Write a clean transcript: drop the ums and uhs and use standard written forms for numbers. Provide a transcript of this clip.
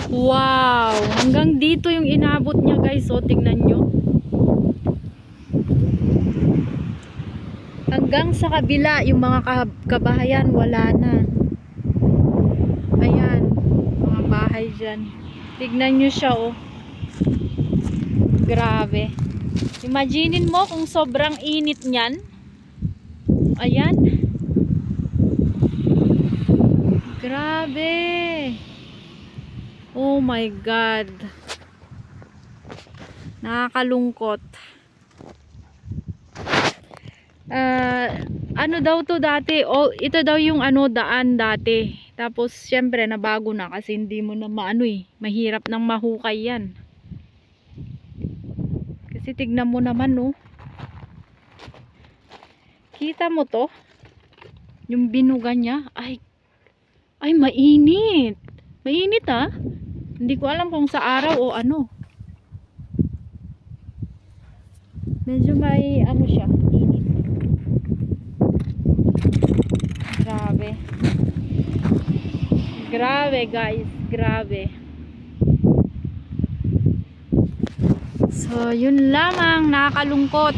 Wow, hanggang dito yung inabot niya guys. So tingnan nyo, hanggang sa kabila yung mga kabahayan wala na. Ayan, mga bahay dyan. Tignan nyo siya oh. Grabe. Imaginin mo kung sobrang init niyan. Ayan. Grabe. Oh my God. Nakakalungkot. Ano daw to dati? Oh, ito daw yung ano daan dati. Tapos syempre nabago na kasi hindi mo na maano mahirap nang mahukay 'yan. Kasi tignan mo naman no. Kita mo to? Yung binuga niya, ay mainit. Mainit ah. Hindi ko alam kung sa araw o ano. Medyo may ano siya, init. Grabe. Grabe guys, grabe. So, yun lamang, nakakalungkot.